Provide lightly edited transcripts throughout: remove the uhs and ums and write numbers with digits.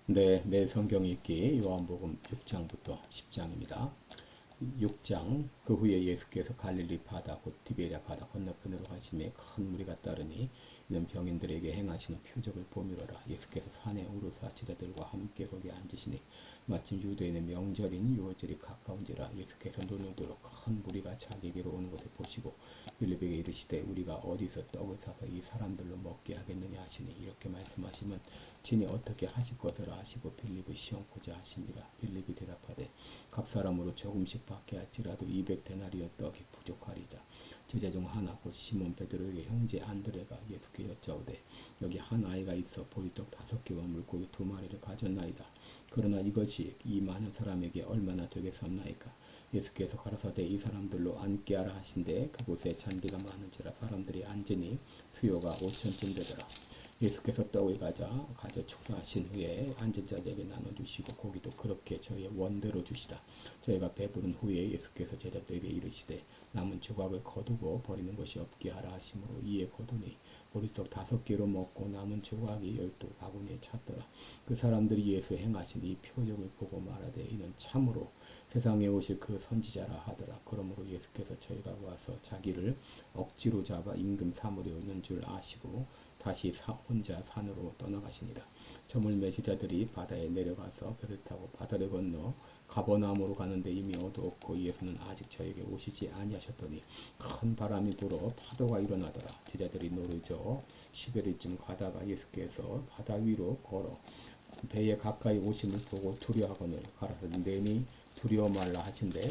네, 매일 성경 읽기 요한복음 6장부터 10장입니다. 6장 그 후에 예수께서 갈릴리 바다 곧 디베랴 바다 건너편으로 가시매 큰 무리가 따르니 이는 병인들에게 행하시는 표적을 보미로라. 예수께서 산에 오르사 제자들과 함께 거기 앉으시니 마침 유대인의 명절인 유월절이 가까운지라. 예수께서 눈을 들어 큰 무리가 자기에게로 오는 것을 보시고 빌립에게 이르시되 우리가 어디서 떡을 사서 이 사람들로 먹게 하겠느냐 하시니 이렇게 말씀하시면 진이 어떻게 하실 것을 아시고 빌립의 시험코자 하시니라. 빌립이 대답하되 각 사람으로 조금씩 받게 할지라도 200데나리온 떡이 부족하리다. 제자 중 하나 곧 시몬 베드로에게 형제 안드레가 예수께 여짜오되 여기 한 아이가 있어 보리떡 5개와 물고기 2마리를 가졌나이다. 그러나 이것이 이 많은 사람에게 얼마나 되겠사옵나이까. 예수께서 가라사대 이 사람들로 앉게 하라 하신데 그곳에 잔디가 많은지라 사람들이 앉으니 수요가 5천쯤 되더라. 예수께서 떡을 가져 축사하신 후에 앉은 자들에게 나눠주시고 고기도 그렇게 저희의 원대로 주시다. 저희가 배부른 후에 예수께서 제자들에게 이르시되 남은 조각을 거두고 버리는 것이 없게 하라 하심으로 이에 거두니 보리떡 5개로 먹고 남은 조각이 12바구니에 찼더라. 그 사람들이 예수 행하신 이 표적을 보고 말하되 이는 참으로 세상에 오실 그 선지자라 하더라. 그러므로 예수께서 저희가 와서 자기를 억지로 잡아 임금 삼으려는 줄 아시고 다시 혼자 산으로 떠나가시니라. 저물매 제자들이 바다에 내려가서 배를 타고 바다를 건너 가버나움으로 가는데 이미 어두웠고 예수는 아직 저에게 오시지 아니하셨더니 큰 바람이 불어 파도가 일어나더라. 제자들이 노르져 시베리쯤 가다가 예수께서 바다 위로 걸어 배에 가까이 오심을 보고 두려워하거늘 가라사대 내니 두려워 말라 하신대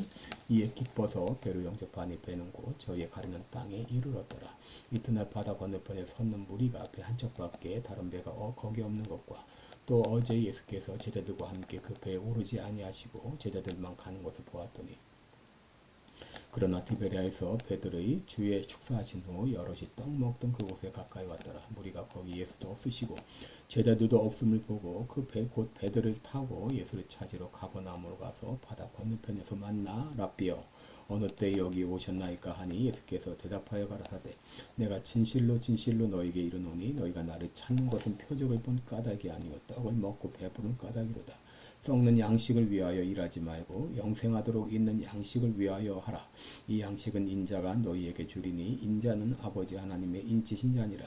이에 기뻐서 배를 영접하니 배는 곧 저희의 가리는 땅에 이르렀더라. 이튿날 바다 건너편에 섰는 무리가 배 한쪽밖에 다른 배가 거기 없는 것과 또 어제 예수께서 제자들과 함께 그 배에 오르지 아니하시고 제자들만 가는 것을 보았더니 그러나 디베랴에서 베드로의 주에 축사하신 후 여럿이 떡 먹던 그곳에 가까이 왔더라. 무리가 거기 예수도 없으시고 제자들도 없음을 보고 그 배 곧 베드로를 타고 예수를 찾으러 가버나움으로 가서 바다 건너편에서 만나 랍비여 어느 때 여기 오셨나이까 하니 예수께서 대답하여 가라사대 내가 진실로 진실로 너에게 이르노니 너희가 나를 찾는 것은 표적을 본 까닭이 아니요 떡을 먹고 배부른 까닭이로다. 썩는 양식을 위하여 일하지 말고 영생하도록 있는 양식을 위하여 하라. 이 양식은 인자가 너희에게 주리니 인자는 아버지 하나님의 인치신 자니라.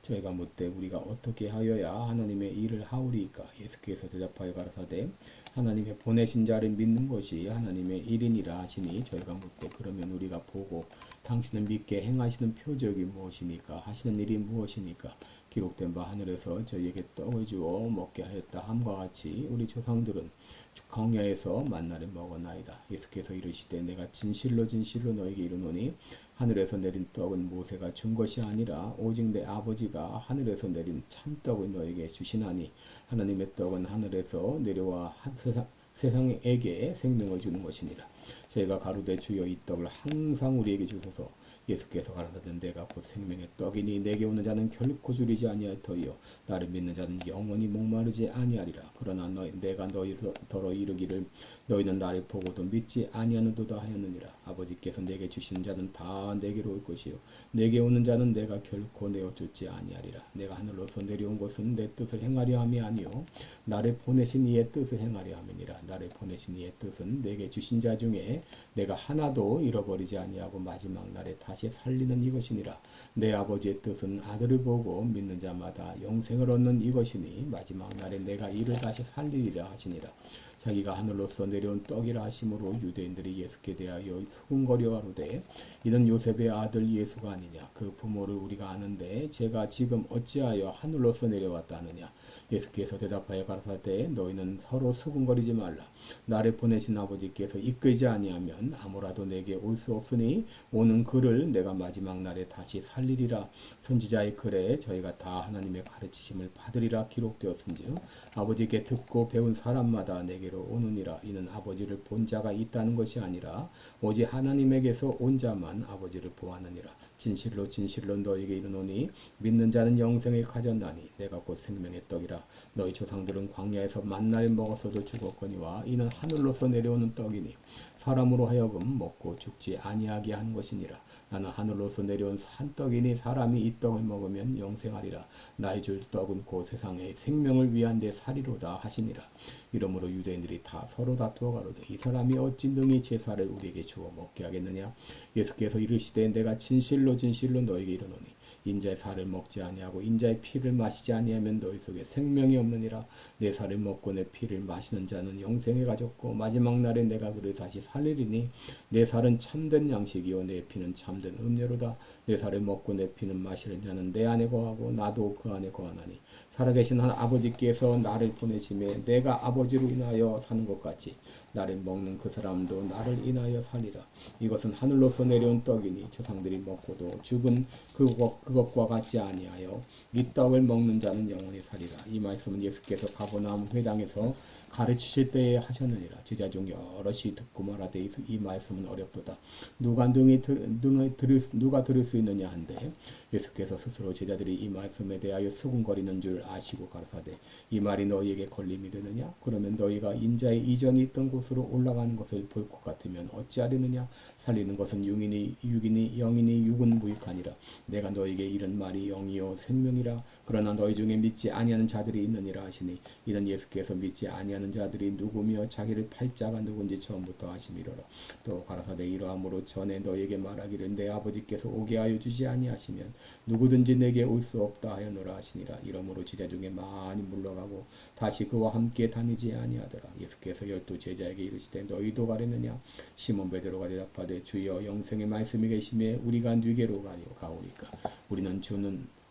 저희가 묻되 우리가 어떻게 하여야 하나님의 일을 하오리이까. 예수께서 대답하여 가라사대 하나님의 보내신 자를 믿는 것이 하나님의 일이니라 하시니 저희가 묻되 그러면 우리가 보고 당신을 믿게 행하시는 표적이 무엇입니까? 하시는 일이 무엇입니까? 기록된 바 하늘에서 저희에게 떡을 주어 먹게 하였다 함과 같이 우리 조상들은 광야에서 만나를 먹었나이다. 예수께서 이르시되 내가 진실로 진실로 너에게 이르노니 하늘에서 내린 떡은 모세가 준 것이 아니라 오직 내 아버지가 하늘에서 내린 참떡을 너에게 주시나니 하나님의 떡은 하늘에서 내려와 세상에게 생명을 주는 것이니라. 저희가 가로되 주여 이 떡을 항상 우리에게 주소서. 예수께서 가라사대 내가 곧 생명의 떡이니 내게 오는 자는 결코 줄이지 아니할 터이요 나를 믿는 자는 영원히 목마르지 아니하리라. 그러나 내가 너희더러 이르기를 너희는 나를 보고도 믿지 아니하는도다 하였느니라. 아버지께서 내게 주시는 자는 다 내게로 올 것이요 내게 오는 자는 내가 결코 내어쫓지 아니하리라. 내가 하늘로서 내려온 것은 내 뜻을 행하려 함이 아니요 나를 보내신 이의 뜻을 행하려 함이니라. 나를 보내신 이의 뜻은 내게 주신 자 중에 내가 하나도 잃어버리지 아니하고 마지막 날에 다시 살리는 이것이니라. 내 아버지의 뜻은 아들을 보고 믿는 자마다 영생을 얻는 이것이니 마지막 날에 내가 이를 다시 살리리라 하시니라. 자기가 하늘로서 내려온 떡이라 하심으로 유대인들이 예수께 대하여 수군거려 하루되 이는 요셉의 아들 예수가 아니냐. 그 부모를 우리가 아는데 제가 지금 어찌하여 하늘로서 내려왔다 하느냐. 예수께서 대답하여 가라사대 너희는 서로 수군거리지 말라. 나를 보내신 아버지께서 이끌지 아니하면 아무라도 내게 올 수 없으니 오는 그를 내가 마지막 날에 다시 살리리라. 선지자의 글에 저희가 다 하나님의 가르치심을 받으리라 기록되었은즉 아버지께 듣고 배운 사람마다 내게로 오느니라. 이는 아버지를 본 자가 있다는 것이 아니라 오직 하나님에게서 온 자만 아버지를 보았느니라. 진실로 진실로 너희에게 이르노니 믿는 자는 영생에 가졌나니 내가 곧 생명의 떡이라. 너희 조상들은 광야에서 만나를 먹었어도 죽었거니와 이는 하늘로서 내려오는 떡이니 사람으로 하여금 먹고 죽지 아니하게 하는 것이니라. 나는 하늘로서 내려온 산떡이니 사람이 이 떡을 먹으면 영생하리라. 나의 줄 떡은 곧 세상의 생명을 위한 내 살이로다 하시니라. 이러므로 유대인들이 다 서로 다투어 가로되 이 사람이 어찌 능히 제사를 우리에게 주어 먹게 하겠느냐. 예수께서 이르시되 내가 진실로 진실로 너희에게 이르노니 인자의 살을 먹지 아니하고 인자의 피를 마시지 아니하면 너희 속에 생명이 없느니라. 내 살을 먹고 내 피를 마시는 자는 영생에 가졌고 마지막 날에 내가 그를 다시 살리리니 내 살은 참된 양식이요 내 피는 참된 음료로다. 내 살을 먹고 내 피는 마시는 자는 내 안에 거하고 나도 그 안에 거하나니 살아계신 한 아버지께서 나를 보내심에 내가 아버지로 인하여 사는 것 같이 나를 먹는 그 사람도 나를 인하여 살리라. 이것은 하늘로서 내려온 떡이니 조상들이 먹고도 죽은 그것과 같지 아니하여 이 떡을 먹는 자는 영원히 살리라. 이 말씀은 예수께서 가버나움 회당에서 가르치실 때에 하셨느니라. 제자 중 여럿이 듣고 말하되 이 말씀은 어렵도다. 누가 들을 수 있느냐 한데 예수께서 스스로 제자들이 이 말씀에 대하여 수군거리는 줄 아시고 가르사대 이 말이 너희에게 걸림이 되느냐? 그러면 너희가 인자의 이전에 있던 곳으로 올라가는 것을 볼 것 같으면 어찌하려느냐? 살리는 것은 영이니 육은 무익하니라. 내가 너희에게 이른 말이 영이요 생명이라. 그러나 너희 중에 믿지 아니하는 자들이 있느니라 하시니 이는 예수께서 믿지 아니하는 자들이 누구며 자기를 팔 자가 누군지 처음부터 아심이로라. 또 가라사대 이러함으로 전에 너희에게 말하기를 내 아버지께서 오게 하여 주지 아니하시면 누구든지 내게 올 수 없다 하였노라 하시니라. 이러므로 제자 중에 많이 물러가고 다시 그와 함께 다니지 아니하더라. 예수께서 12 제자에게 이르시되 너희도 가려느냐? 시몬 베드로가 대답하되 주여 영생의 말씀이 계심에 우리가 네게로 가오니까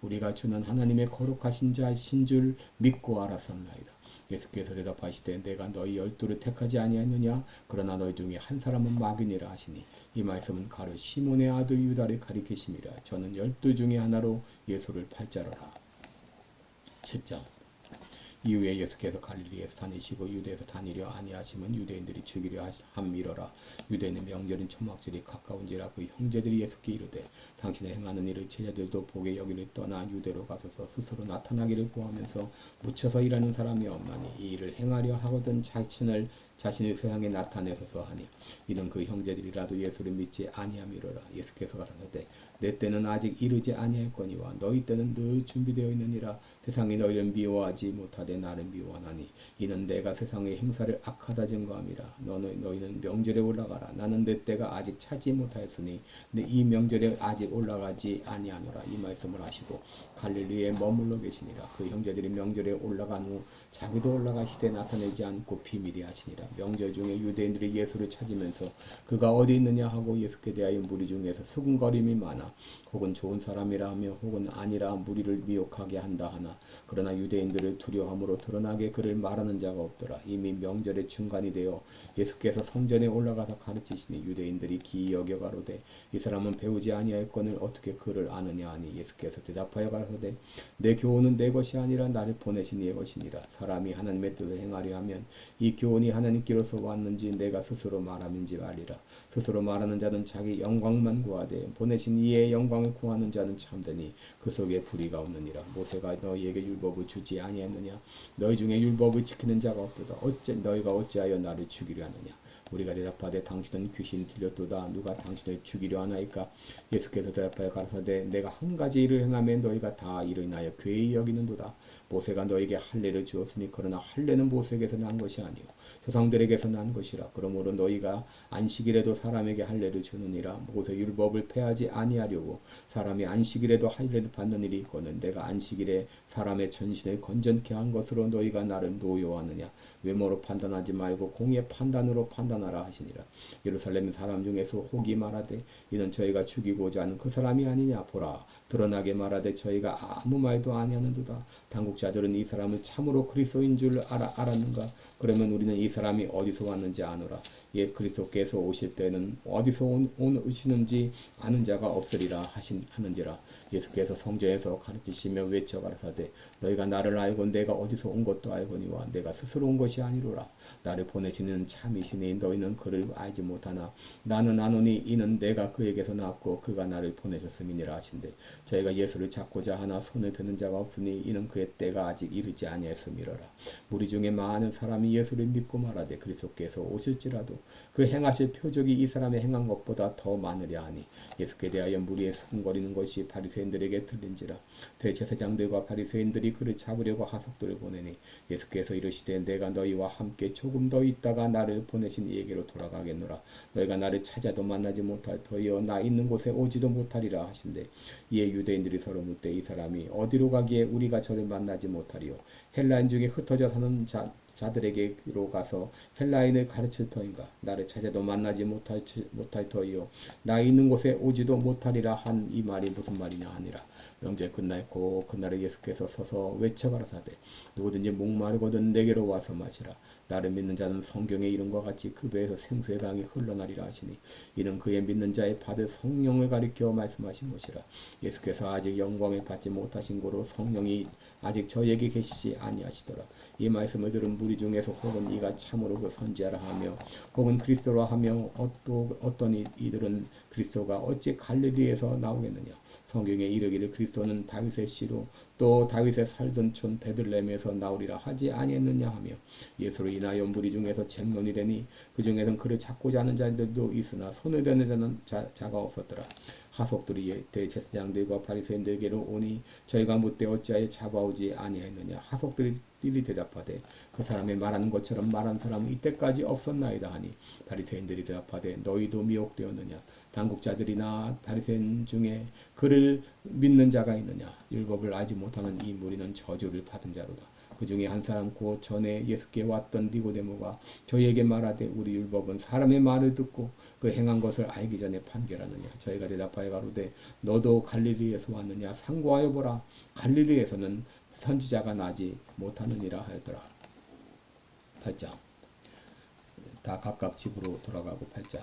우리가 주는 하나님의 거룩하신 자신 줄 믿고 알았었나이다. 예수께서 대답하시되 내가 너희 12를 택하지 아니하였느냐? 그러나 너희 중에 한 사람은 마귀니라 하시니 이 말씀은 가룟 시몬의 아들 유다를 가리키심이라. 저는 12 중에 하나로 예수를 팔자로라. 7장. 이후에 예수께서 갈릴리에서 다니시고 유대에서 다니려 아니하심은 유대인들이 죽이려 함이러라. 유대인의 명절인 초막절이 가까운지라. 그 형제들이 예수께 이르되 당신의 행하는 일을 제자들도 보게 여기를 떠나 유대로 가소서. 스스로 나타나기를 구하면서 묻혀서 일하는 사람이 없나니 이 일을 행하려 하거든 자신을 세상에 나타내소서 하니 이는 그 형제들이라도 예수를 믿지 아니함이로라. 예수께서 가라사대 내 때는 아직 이르지 아니하였거니와 너희 때는 늘 준비되어 있느니라. 세상이 너희를 미워하지 못하되 나를 미워하나니 이는 내가 세상의 행사를 악하다 증거함이라. 너희는 명절에 올라가라. 나는 내 때가 아직 차지 못하였으니 이 명절에 아직 올라가지 아니하노라. 이 말씀을 하시고 갈릴리에 머물러 계시니라. 그 형제들이 명절에 올라간 후 자기도 올라가시되 나타내지 않고 비밀이 하시니라. 명절 중에 유대인들이 예수를 찾으면서 그가 어디 있느냐 하고 예수께 대하여 무리 중에서 수군거림이 많아 혹은 좋은 사람이라 하며 혹은 아니라 무리를 미혹하게 한다 하나 그러나 유대인들을 두려워함으로 드러나게 그를 말하는 자가 없더라. 이미 명절의 중간이 되어 예수께서 성전에 올라가서 가르치시니 유대인들이 기이 여겨 가로되 이 사람은 배우지 아니하였거늘 어떻게 그를 아느냐 하니 예수께서 대답하여 가라사대 내 교훈은 내 것이 아니라 나를 보내신 이의 것이니라. 사람이 하나님의 뜻을 행하려 하면 이 교훈이 하나님께로서 왔는지 내가 스스로 말함인지 알리라. 스스로 말하는 자는 자기 영광만 구하되 보내신 이의 영광을 구하는 자는 참되니 그 속에 불의가 없느니라. 모세가 너희에게 율법을 주지 아니했느냐? 너희 중에 율법을 지키는 자가 없도다. 너희가 어찌하여 나를 죽이려 하느냐? 우리가 대답하되 당신은 귀신 들렸도다. 누가 당신을 죽이려 하나이까? 예수께서 대답하여 가라사대 내가 한 가지 일을 행하면 너희가 다 이를 인하여 괴히 여기는도다. 모세가 너희에게 할례를 주었으니 그러나 할례는 모세에게서 난 것이 아니요 조상들에게서 난 것이라. 그러므로 너희가 안식일에도 사람에게 할례를 주느니라. 모세 율법을 폐하지 아니하려고 사람이 안식일에도 할례를 받는 일이 있거든 내가 안식일에 사람의 전신을 건전케 한 것으로 너희가 나를 노여워하느냐? 외모로 판단하지 말고 공의 판단으로 판단하라 하시니라. 예루살렘 사람 중에서 혹이 말하되 이는 저희가 죽이고자 하는 그 사람이 아니냐? 보라 드러나게 말하되 저희가 아무 말도 아니하는도다. 당국자들은 이 사람을 참으로 그리스도인 줄 알았는가? 그러면 우리는 이 사람이 어디서 왔는지 아노라. 그리스도께서 오실 때는 어디서 오시는지 아는 자가 알았으리라 하는지라. 예수께서 성전에서 가르치시며 외쳐 가라사대 너희가 나를 알고 내가 어디서 온 것도 알거니와 내가 스스로 온 것이 아니로라. 나를 보내시는 참이시니 너희는 그를 알지 못하나 나는 아노니 이는 내가 그에게서 나왔고 그가 나를 보내셨음이니라 하신대. 저희가 예수를 잡고자 하나 손에 드는 자가 없으니 이는 그의 때가 아직 이르지 아니했음이로라. 무리 중에 많은 사람이 예수를 믿고 말하되 그리스도께서 오실지라도 그 행하실 표적이 이 사람의 행한 것보다 더 많으랴 하니 예수께 대하여 무리에 수군거리는 것이 바리새인들에게 들린지라. 대제사장들과 바리새인들이 그를 잡으려고 하석들을 보내니 예수께서 이르시되 내가 너희와 함께 조금 더 있다가 나를 보내신 이에게로 돌아가겠노라. 너희가 나를 찾아도 만나지 못할 터이요 나 있는 곳에 오지도 못하리라 하신대. 이에 유대인들이 서로 묻되 이 사람이 어디로 가기에 우리가 저를 만나지 못하리요. 헬라인 중에 흩어져 사는 자들에게로 가서 헬라인을 가르칠 터인가. 나를 찾아도 만나지 못할 터이요 나 있는 곳에 오지도 못하리라 한 이 말이 무슨 말이냐 하니라. 명절 끝났고 그날에 예수께서 서서 외쳐 가라사대 누구든지 목마르거든 내게로 와서 마시라. 나를 믿는 자는 성경의 이름과 같이 그 배에서 생수의 강이 흘러나리라 하시니 이는 그의 믿는 자의 받을 성령을 가리켜 말씀하신 것이라. 예수께서 아직 영광을 받지 못하신 고로 성령이 아직 저에게 계시지 아니하시더라. 이 말씀을 들은 무리 중에서 혹은 이가 참으로 그 선지자라 하며 혹은 그리스도라 하며 어떤 이들은 그리스도가 어찌 갈릴리에서 나오겠느냐. 성경에 이르기를 그리스도는 다윗의 씨로 또 다윗의 살던 촌 베들레헴에서 나오리라 하지 아니했느냐 하며 예수로 인하여 무리 중에서 쟁론이 되니 그 중에는 그를 잡고자 하는 자들도 있으나 손을 대는 자는 자가 없었더라. 하석들이 대제사장들과 바리새인들에게로 오니 저희가 묻되 어찌하여 잡아오지 아니하였느냐. 하석들이 대답하되 그 사람이 말하는 것처럼 말한 사람은 이때까지 없었나이다 하니 바리새인들이 대답하되 너희도 미혹되었느냐. 당국자들이나 바리새인 중에 그를 믿는 자가 있느냐. 율법을 알지 못하는 이 무리는 저주를 받은 자로다. 그 중에 한 사람 곧 전에 예수께 왔던 니고데모가 저희에게 말하되 우리 율법은 사람의 말을 듣고 그 행한 것을 알기 전에 판결하느냐. 저희가 대답하여 가로되 너도 갈릴리에서 왔느냐. 상고하여 보라. 갈릴리에서는 선지자가 나지 못하느니라 하였더라. 8장. 다 각각 집으로 돌아가고 8장.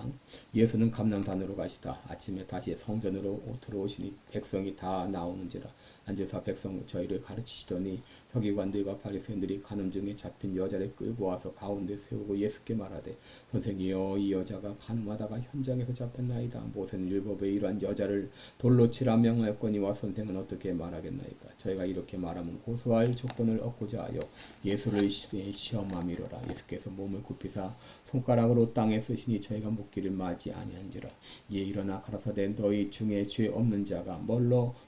예수는 감람산으로 가시다. 아침에 다시 성전으로 들어오시니 백성이 다 나오는지라. 앉으사 백성 저희를 가르치시더니 서기관들과 바리새인들이 간음 중에 잡힌 여자를 끌고 와서 가운데 세우고 예수께 말하되 선생이여 이 여자가 간음하다가 현장에서 잡혔나이다. 모세는 율법에 이러한 여자를 돌로 치라 명하였거니와 선생은 어떻게 말하겠나이까. 저희가 이렇게 말하면 고소할 조건을 얻고자 하여 예수를 시험함이로라. 예수께서 몸을 굽히사 손가락으로 땅에 쓰시니 저희가 묻기를 마지 아니한지라. 이에 일어나 가라사대 너희 중에 죄 없는 자가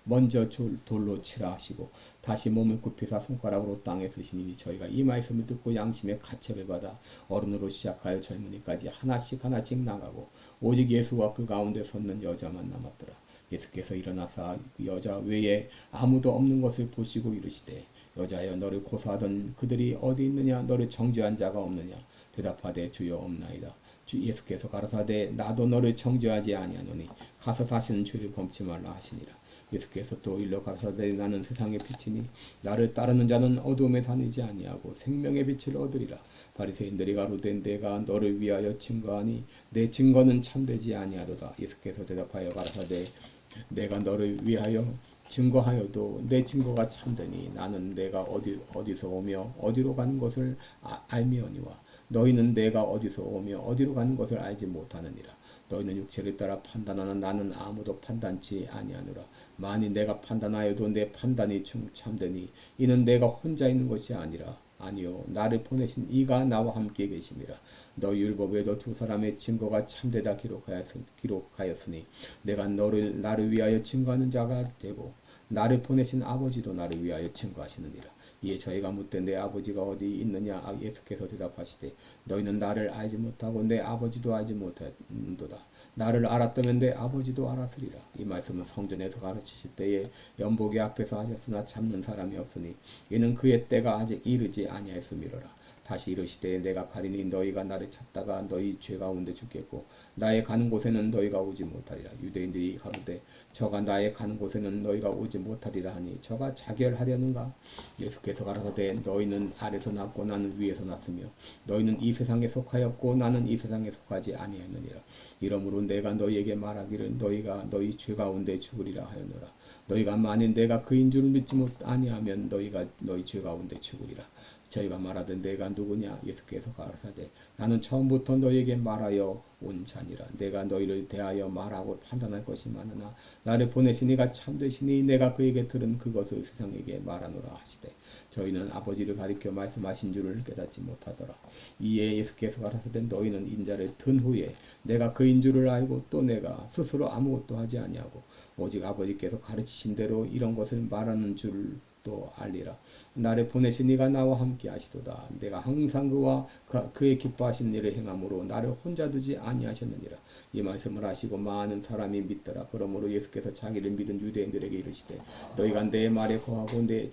먼저 돌로 치라 하시고 다시 몸을 굽히사 손가락으로 땅에 쓰시니 저희가 이 말씀을 듣고 양심의 가책을 받아 어른으로 시작하여 젊은이까지 하나씩 나가고 오직 예수와 그 가운데 섰는 여자만 남았더라. 예수께서 일어나사 그 여자 외에 아무도 없는 것을 보시고 이르시되 여자여 너를 고소하던 그들이 어디 있느냐. 너를 정죄한 자가 없느냐. 대답하되 주여 없나이다. 예수께서 가라사대 나도 너를 정죄하지 아니하노니 가서 다시는 죄를 범치 말라 하시니라. 예수께서 또 일러 가라사대 나는 세상의 빛이니 나를 따르는 자는 어두움에 다니지 아니하고 생명의 빛을 얻으리라. 바리새인들이 가로되 내가 너를 위하여 증거하니 내 증거는 참되지 아니하도다. 예수께서 대답하여 가라사대 내가 너를 위하여 증거하여도 내 증거가 참되니 나는 내가 어디서 오며 어디로 가는 것을 알미오니와 너희는 내가 어디서 오며 어디로 가는 것을 알지 못하느니라. 너희는 육체를 따라 판단하나 나는 아무도 판단치 아니하노라. 만일 내가 판단하여도 내 판단이 참되니 이는 내가 혼자 있는 것이 아니라 아니요 나를 보내신 이가 나와 함께 계심이라. 너희 율법에도 두 사람의 증거가 참되다 기록하였으니 내가 나를 위하여 증거하는 자가 되고 나를 보내신 아버지도 나를 위하여 증거하시느니라. 이에 저희가 묻되 내 아버지가 어디 있느냐. 예수께서 대답하시되 너희는 나를 알지 못하고 내 아버지도 알지 못하는도다. 나를 알았다면 내 아버지도 알았으리라. 이 말씀은 성전에서 가르치실 때에 연복의 앞에서 하셨으나 잡는 사람이 없으니 이는 그의 때가 아직 이르지 아니하였음이로라. 다시 이르시되 내가 가리니 너희가 나를 찾다가 너희 죄 가운데 죽겠고 나의 가는 곳에는 너희가 오지 못하리라. 유대인들이 가로되 저가 나의 가는 곳에는 너희가 오지 못하리라 하니 저가 자결하려는가? 예수께서 가라사대 너희는 아래서 났고 나는 위에서 났으며 너희는 이 세상에 속하였고 나는 이 세상에 속하지 아니하였느니라. 이러므로 내가 너희에게 말하기를 너희가 너희 죄 가운데 죽으리라 하였노라. 너희가 만일 내가 그인 줄 믿지 아니하면 너희가 너희 죄 가운데 죽으리라. 저희가 말하되 내가 누구냐? 예수께서 가라사대 나는 처음부터 너희에게 말하여 온 자니라. 내가 너희를 대하여 말하고 판단할 것이 많으나 나를 보내신 이가 참되시니 내가 그에게 들은 그것을 세상에게 말하노라 하시되 저희는 아버지를 가리켜 말씀하신 줄을 깨닫지 못하더라. 이에 예수께서 가라사대 너희는 인자를 든 후에 내가 그인 줄을 알고 또 내가 스스로 아무것도 하지 아니하고 오직 아버지께서 가르치신 대로 이런 것을 말하는 줄도 알리라. 나를 보내신 이가 나와 함께 하시도다. 내가 항상 그와 그의 기뻐하신 일을 행함으로 나를 혼자 두지 아니하셨느니라. 이 말씀을 하시고 많은 사람이 믿더라. 그러므로 예수께서 자기를 믿은 유대인들에게 이르시되 너희가 내 말에 거하면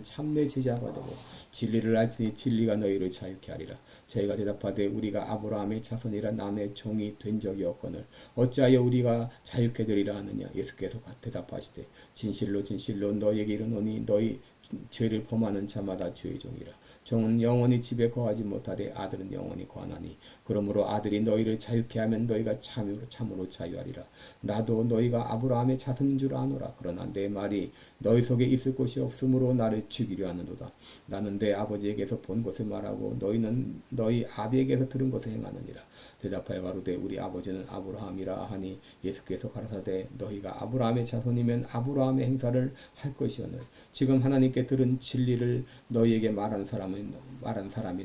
참 내 제자가 되고 진리를 알지니 진리가 너희를 자유케 하리라. 저희가 대답하되 우리가 아브라함의 자손이라 남의 종이 된 적이 없거늘 어찌하여 우리가 자유케 되리라 하느냐. 예수께서 대답하시되 진실로 진실로 너희에게 이르노니 너희 죄를 범하는 자마다 죄의 종이라. 종은 영원히 집에 거하지 못하되 아들은 영원히 거하나니 그러므로 아들이 너희를 자유케 하면 너희가 참으로 자유하리라. 나도 너희가 아브라함의 자손인 줄 아노라. 그러나 내 말이 너희 속에 있을 곳이 없으므로 나를 죽이려 하는도다. 나는 내 아버지에게서 본 것을 말하고 너희는 너희 아비에게서 들은 것을 행하느니라. 대답하여 가로되 우리 아버지는 아브라함이라 하니 예수께서 가라사대 너희가 아브라함의 자손이면 아브라함의 행사를 할 것이오늘 지금 하나님께 들은 진리를 너희에게 말한 사람이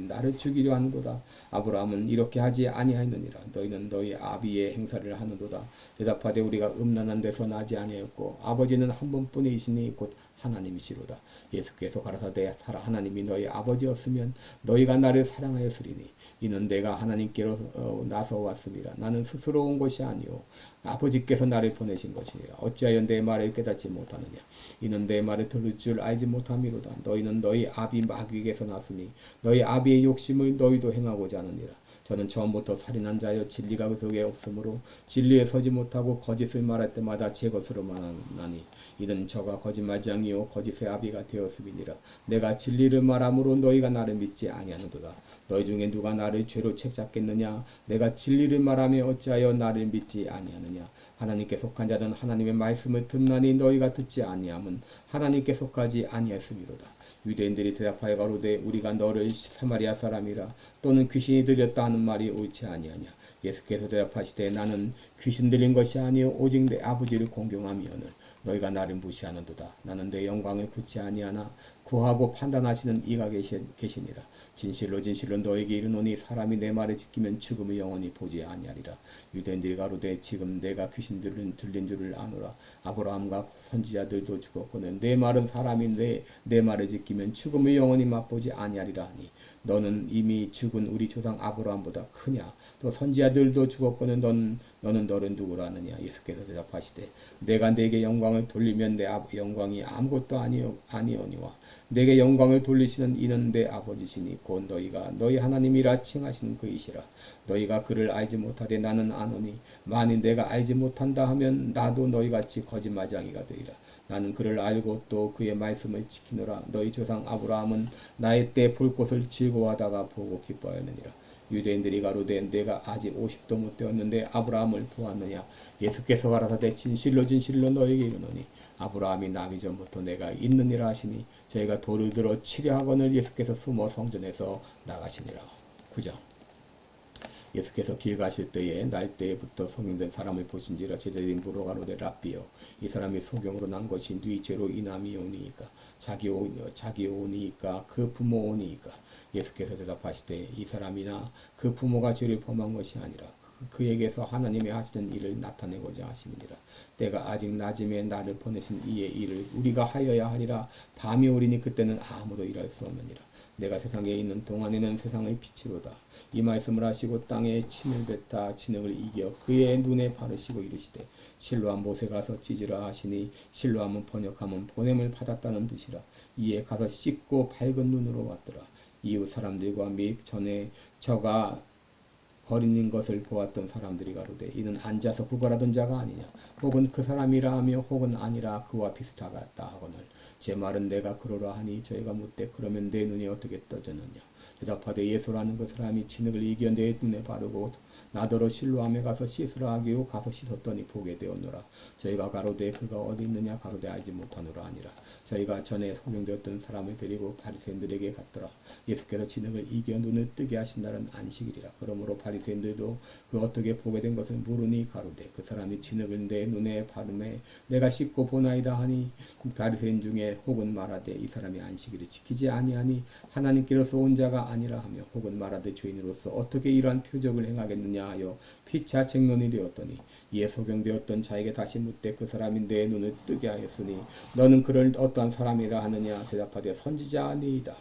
나를 죽이려 하는도다. 아브라함은 이렇게 하지 아니하였느니라. 너희는 너희 아비의 행사를 하는도다. 대답하되 우리가 음란한 데서 나지 아니하였고 아버지는 한 분뿐이시니 곧 하나님이시로다. 예수께서 가라사대 하나님이 너희 아버지였으면 너희가 나를 사랑하였으리니 이는 내가 하나님께로 나서 왔음이라. 나는 스스로 온 것이 아니오 아버지께서 나를 보내신 것이니라. 어찌하여 내 말을 깨닫지 못하느냐. 이는 내 말을 들을 줄 알지 못함이로다. 너희는 너희 아비 마귀에게서 났으니 너희 아비의 욕심을 너희도 행하고자 하느니라. 저는 처음부터 살인한 자여 진리가 그 속에 없으므로 진리에 서지 못하고 거짓을 말할 때마다 제 것으로 말하나니 이는 저가 거짓말장이요 거짓의 아비가 되었음이니라. 내가 진리를 말함으로 너희가 나를 믿지 아니하는도다. 너희 중에 누가 나를 죄로 책잡겠느냐. 내가 진리를 말하며 어찌하여 나를 믿지 아니하느냐. 하나님께 속한 자는 하나님의 말씀을 듣나니 너희가 듣지 아니함은 하나님께 속하지 아니했음이로다. 유대인들이 대답하여 가로되 우리가 너를 사마리아 사람이라 또는 귀신이 들렸다 하는 말이 옳지 아니하냐. 예수께서 대답하시되 나는 귀신 들린 것이 아니요 오직 내 아버지를 공경함이오늘 너희가 나를 무시하는도다. 나는 내 영광을 굳지 아니하나 구하고 판단하시는 이가 계시니라. 진실로 진실로 너에게 이르노니 사람이 내 말을 지키면 죽음을 영원히 보지 아니하리라. 유대인들이 가로되 지금 내가 귀신 들린 줄을 아노라. 아브라함과 선지자들도 죽었거늘 내 말은 사람이 내 말을 지키면 죽음을 영원히 맛보지 아니하리라 하니 너는 이미 죽은 우리 조상 아브라함보다 크냐. 또 선지자들도 죽었거늘 너는 너를 누구라 하느냐. 예수께서 대답하시되 내가 내게 영광을 돌리면 내 영광이 아무것도 아니오니와 내게 영광을 돌리시는 이는 내 아버지시니 곧 너희가 너희 하나님이라 칭하시는 그이시라. 너희가 그를 알지 못하되 나는 아노니 만일 내가 알지 못한다 하면 나도 너희같이 거짓말쟁이가 되리라. 나는 그를 알고 또 그의 말씀을 지키노라. 너희 조상 아브라함은 나의 때 볼 것을 즐거워하다가 보고 기뻐하였느니라. 유대인들이 가로되 내가 아직 50도 못 되었는데 아브라함을 보았느냐. 예수께서 가라사대 진실로 진실로 너에게 이르노니 아브라함이 나기 전부터 내가 있느니라 하시니 저희가 돌을 들어 치려 하거늘 예수께서 숨어 성전에서 나가시니라. 9장. 예수께서 길 가실 때에 날때부터 성인된 사람을 보신지라 제자들이 물어 가로되 랍비여 이 사람이 소경으로 난 것이 네 죄로 인함이 오니이까 자기 오니이까 그 부모 오니이까. 예수께서 대답하시되 이 사람이나 그 부모가 죄를 범한 것이 아니라 그에게서 하나님이 하시는 일을 나타내고자 하심이니라. 때가 아직 낮음에 나를 보내신 이의 일을 우리가 하여야 하리라. 밤이 오리니 그때는 아무도 일할 수 없느니라. 내가 세상에 있는 동안에는 세상의 빛이로다. 이 말씀을 하시고 땅에 침을 뱉다 진흙을 이겨 그의 눈에 바르시고 이르시되 실로암 못에 가서 찢으라 하시니 실로암은 번역하면 보냄을 받았다는 뜻이라. 이에 가서 씻고 밝은 눈으로 왔더라. 이웃 사람들과 및 전에 저가 거리는 것을 보았던 사람들이 가로되 이는 앉아서 구걸하던 자가 아니냐 혹은 그 사람이라 하며 혹은 아니라 그와 비슷하다 하거늘 제 말은 내가 그러라 하니 저희가 묻되 그러면 내 눈이 어떻게 떠졌느냐 대답하되 예수라는 그 사람이 진흙을 이겨 내 눈에 바르고 나더러 실로암에 가서 씻으라 하기로 가서 씻었더니 보게 되었노라. 저희가 가로되 그가 어디 있느냐 가로되 알지 못하노라 아니라 저희가 전에 소경되었던 사람을 데리고 바리새인들에게 갔더라. 예수께서 진흙을 이겨 눈을 뜨게 하신 날은 안식일이라. 그러므로 바리새인들도 그 어떻게 보게 된 것을 물으니 가로되 그 사람이 진흙을 내 눈에 바르매 내가 씻고 보나이다 하니 바리새인 중에 혹은 말하되 이 사람이 안식일을 지키지 아니하니 하나님께로서 온 자가 아니라 하며 혹은 말하되 죄인으로서 어떻게 이러한 표적을 행하겠느냐 하여 피차 쟁론이 되었더니 이에 소경되었던 자에게 다시 묻되 그 사람이 내 눈을 뜨게 하였으니 너는 그를 어떠한 사람이라 하느냐 대답하되 선지자 아니이다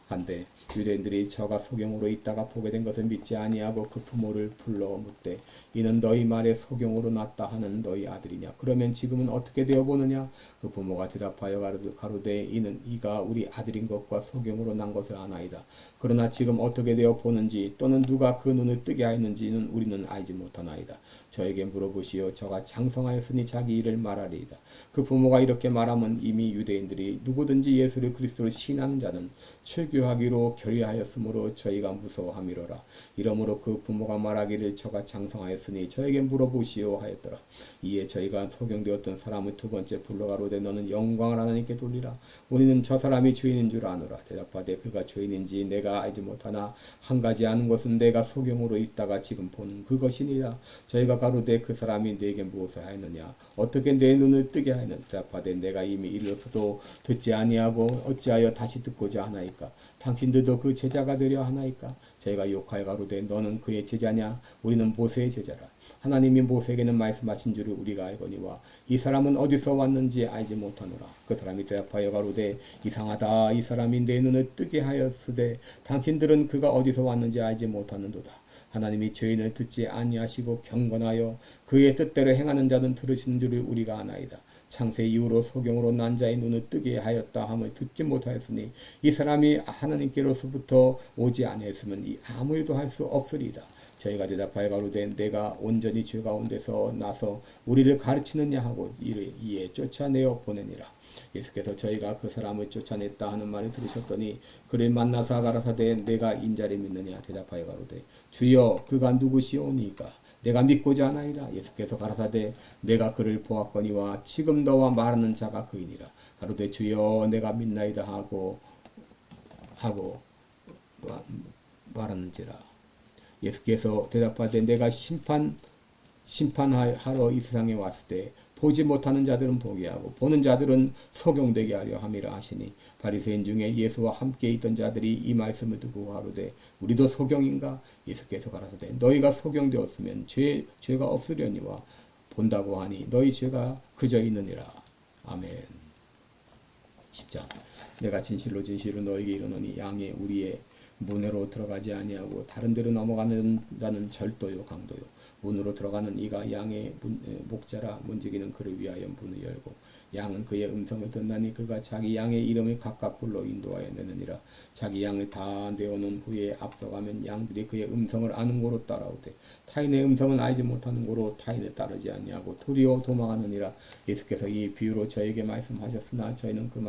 한데 유대인들이 저가 소경으로 있다가 보게 된 것을 믿지 아니하고 그 부모를 불러 묻되 이는 너희 말에 소경으로 났다 하는 너희 아들이냐 그러면 지금은 어떻게 되어 보느냐 그 부모가 대답하여 가로되 이는 이가 우리 아들인 것과 소경으로 난 것을 아나이다 그러나 지금 어떻게 되어 보는지 또는 누가 그 눈을 뜨게 하였는지는 우리는 알지 못하나이다 저에게 물어보시오 저가 장성하였으니 자기 일을 말하리이다 그 부모가 이렇게 말하면 이미 유대인들이 누구든지 예수를 그리스도를 신하는 자는 출교하기로 결의하였으므로 저희가 무서워함이로라. 이러므로 그 부모가 말하기를 저가 장성하였으니 저에게 물어보시오 하였더라. 이에 저희가 소경되었던 사람을 두 번째 불러가로되 너는 영광을 하나님께 돌리라. 우리는 저 사람이 죄인인 줄 아노라. 대답하되 그가 죄인인지 내가 알지 못하나 한 가지 아는 것은 내가 소경으로 있다가 지금 보는 그것이니라. 저희가 가로되 그 사람이 내게 무엇을 하였느냐 어떻게 내 눈을 뜨게 하였느냐 대답하되 내가 이미 이르러서도 듣지 아니하고 어찌하여 다시 듣고자 하나이까 당신들도 그 제자가 되려 하나이까 저희가 욕하여 가로되 너는 그의 제자냐 우리는 모세의 제자라 하나님이 모세에게는 말씀하신 줄을 우리가 알거니와 이 사람은 어디서 왔는지 알지 못하노라 그 사람이 대답하여 가로되 이상하다 이 사람이 내 눈을 뜨게 하였으되 당신들은 그가 어디서 왔는지 알지 못하는도다 하나님이 죄인을 듣지 아니하시고 경건하여 그의 뜻대로 행하는 자는 들으시는 줄을 우리가 아나이다 창세 이후로 소경으로 난 자의 눈을 뜨게 하였다 함을 듣지 못하였으니 이 사람이 하나님께로서부터 오지 아니했으면 아무 일도 할 수 없으리이다. 저희가 대답하여 가로되 내가 온전히 죄 가운데서 나서 우리를 가르치느냐 하고 이에 쫓아내어 보내니라. 예수께서 저희가 그 사람을 쫓아냈다 하는 말을 들으셨더니 그를 만나서 가라사대 내가 인자를 믿느냐 대답하여 가로되 주여 그가 누구시오니까 내가 믿고자 하나이다. 예수께서 가라사대 내가 그를 보았거니와 지금 너와 말하는 자가 그이니라. 가로되 주여 내가 믿나이다 하고 말하는지라. 예수께서 대답하되 내가 심판하러 이 세상에 왔을 때 보지 못하는 자들은 보게 하고 보는 자들은 소경되게 하려 함이라 하시니 바리새인 중에 예수와 함께 있던 자들이 이 말씀을 듣고 가로되 우리도 소경인가? 예수께서 가라사대 너희가 소경되었으면 죄가 없으려니와 본다고 하니 너희 죄가 그저 있느니라. 아멘. 10장 내가 진실로 너희에게 이르노니 양의 우리의 문으로 들어가지 아니하고 다른 데로 넘어가는 절도요 강도요 문으로 들어가는 이가 양의 목자라 문지기는 그를 위하여 문을 열고 양은 그의 음성을 듣나니 그가 자기 양의 이름을 각각 불러 인도하여 내느니라. 자기 양을 다 내어놓은 후에 앞서가면 양들이 그의 음성을 아는 고로 따라오되 타인의 음성은 알지 못하는 고로 타인을 따르지 아니하고 도리어 도망하느니라. 예수께서 이 비유로 저에게 말씀하셨으나 저희는 그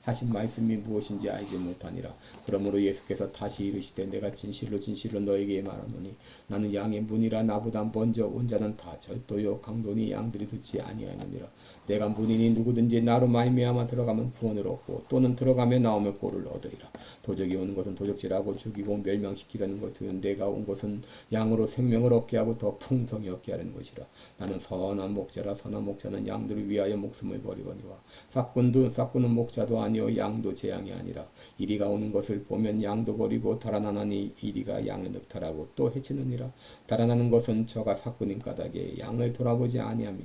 하신 말씀이 무엇인지 알지 못하니라. 그러므로 예수께서 다시 이르시되 내가 진실로 너에게 말하노니 나는 양의 문이라. 나보다 먼저 온 자는 다 절도요 강도니 양들이 듣지 아니하느니라. 내가 문이니 누구든지 나로 말미암아 들어가면 구원을 얻고 또는 들어가며 나오며 꼴을 얻으리라. 도적이 오는 것은 도적질하고 죽이고 멸망시키려는 것은 내가 온 것은 양으로 생명을 얻게 하고 더 풍성히 얻게 하려는 것이라. 나는 선한 목자라. 선한 목자는 양들을 위하여 목숨을 버리거니와 싹군은 목자도 아니요 양도 제 양이 아니라. 이리가 오는 것을 보면 양도 버리고 달아나니 이리가 양을 늑탈하고 또 해치느니라. 달아나는 것은 저가 싹군인 까닭에 양을 돌아보지 아니함이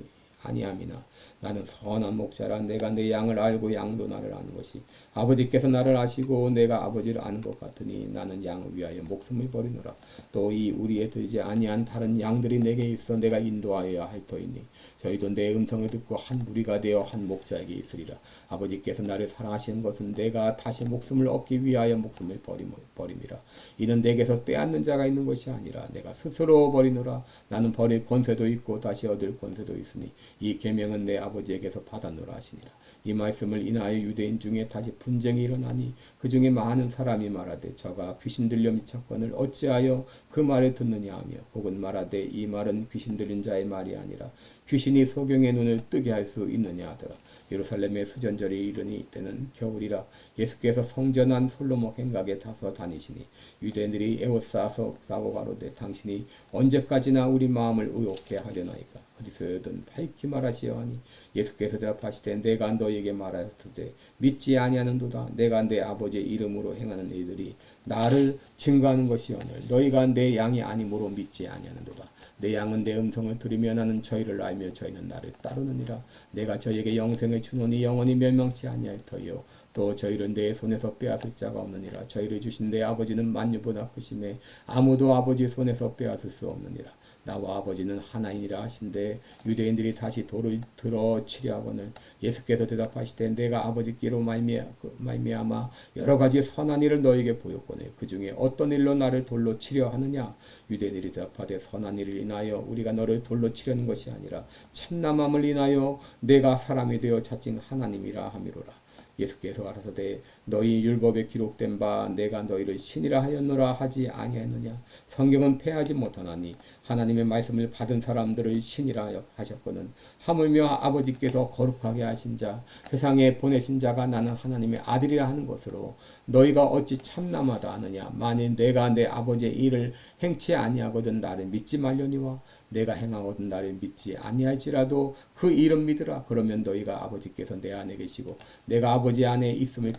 아니함이나 나는 선한 목자라. 내가 내 양을 알고 양도 나를 아는 것이 아버지께서 나를 아시고 내가 아버지를 아는 것 같으니 나는 양을 위하여 목숨을 버리노라. 또 이 우리에 들지 아니한 다른 양들이 내게 있어 내가 인도하여야 할 터이니 저희도 내 음성을 듣고 한 무리가 되어 한 목자에게 있으리라. 아버지께서 나를 사랑하시는 것은 내가 다시 목숨을 얻기 위하여 목숨을 버림이라. 이는 내게서 빼앗는 자가 있는 것이 아니라 내가 스스로 버리노라. 나는 버릴 권세도 있고 다시 얻을 권세도 있으니 이 계명은 내 아버지에게서 받았노라 하시니라. 이 말씀을 인하여 유대인 중에 다시 분쟁이 일어나니 그 중에 많은 사람이 말하되 저가 귀신 들려 미쳤거늘 어찌하여 그 말을 듣느냐 하며 혹은 말하되 이 말은 귀신 들린 자의 말이 아니라 귀신이 소경의 눈을 뜨게 할 수 있느냐 하더라. 예루살렘의 수전절이 이르니 때는 겨울이라. 예수께서 성전 안 솔로몬 행각에 다서 다니시니 유대인들이 에워싸서 싸고 가로되 당신이 언제까지나 우리 마음을 의혹해 하려나이까. 그리스도는 밝히 말하시어 하니 예수께서 대답하시되 내가 너에게 말하였으되 믿지 아니하는도다. 내가 내 아버지의 이름으로 행하는 일들이 나를 증거하는 것이오늘 너희가 내 양이 아니므로 믿지 아니하는도다. 내 양은 내 음성을 들으며 나는 저희를 알며 저희는 나를 따르느니라. 내가 저희에게 영생을 주노니 영원히 멸망치 아니할 터이요 또 저희를 내 손에서 빼앗을 자가 없느니라. 저희를 주신 내 아버지는 만유보다 크심에 아무도 아버지 손에서 빼앗을 수 없느니라. 나와 아버지는 하나이니라 하신데 유대인들이 다시 돌을 들어 치려 하거늘 예수께서 대답하시되 내가 아버지께로 말미암아 여러 가지 선한 일을 너에게 보였거늘 그 중에 어떤 일로 나를 돌로 치려 하느냐. 유대인들이 대답하되 선한 일을 인하여 우리가 너를 돌로 치려는 것이 아니라 참남함을 인하여 내가 사람이 되어 자칭 하나님이라 함이로라. 예수께서 가라사대 너희 율법에 기록된 바 내가 너희를 신이라 하였노라 하지 아니하였느냐. 성경은 패하지 못하나니 하나님의 말씀을 받은 사람들을 신이라 하셨거든 하물며 아버지께서 거룩하게 하신 자 세상에 보내신 자가 나는 하나님의 아들이라 하는 것으로 너희가 어찌 참남하다 하느냐. 만일 내가 내 아버지의 일을 행치 아니하거든 나를 믿지 말려니와 내가 행하거든 나를 믿지 아니할지라도 그 일은 믿으라. 그러면 너희가 아버지께서 내 안에 계시고 내가 아버지 안에 있음을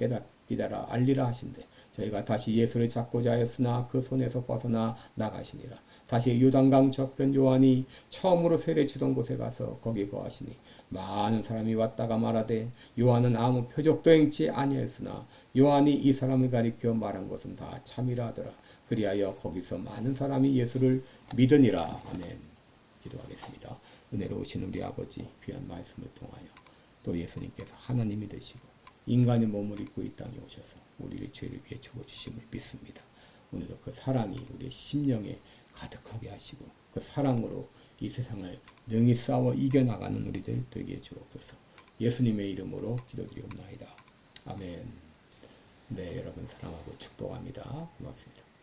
깨달아 알리라 하신대. 저희가 다시 예수를 찾고자 하였으나 그 손에서 벗어나 나가시니라. 다시 요단강 저편 요한이 처음으로 세례 주던 곳에 가서 거기 거하시니 많은 사람이 왔다가 말하되 요한은 아무 표적도 행치 아니하였으나 요한이 이 사람을 가리켜 말한 것은 다 참이라 하더라. 그리하여 거기서 많은 사람이 예수를 믿으니라. 아멘. 기도하겠습니다. 은혜로우신 우리 아버지 귀한 말씀을 통하여 또 예수님께서 하나님이 되시고 인간의 몸을 입고 이 땅에 오셔서 우리의 죄를 위해 죽어주심을 믿습니다. 오늘도 그 사랑이 우리의 심령에 가득하게 하시고 그 사랑으로 이 세상을 능히 싸워 이겨나가는 우리들 되게 주옵소서. 예수님의 이름으로 기도드리옵나이다. 아멘. 네, 여러분 사랑하고 축복합니다. 고맙습니다.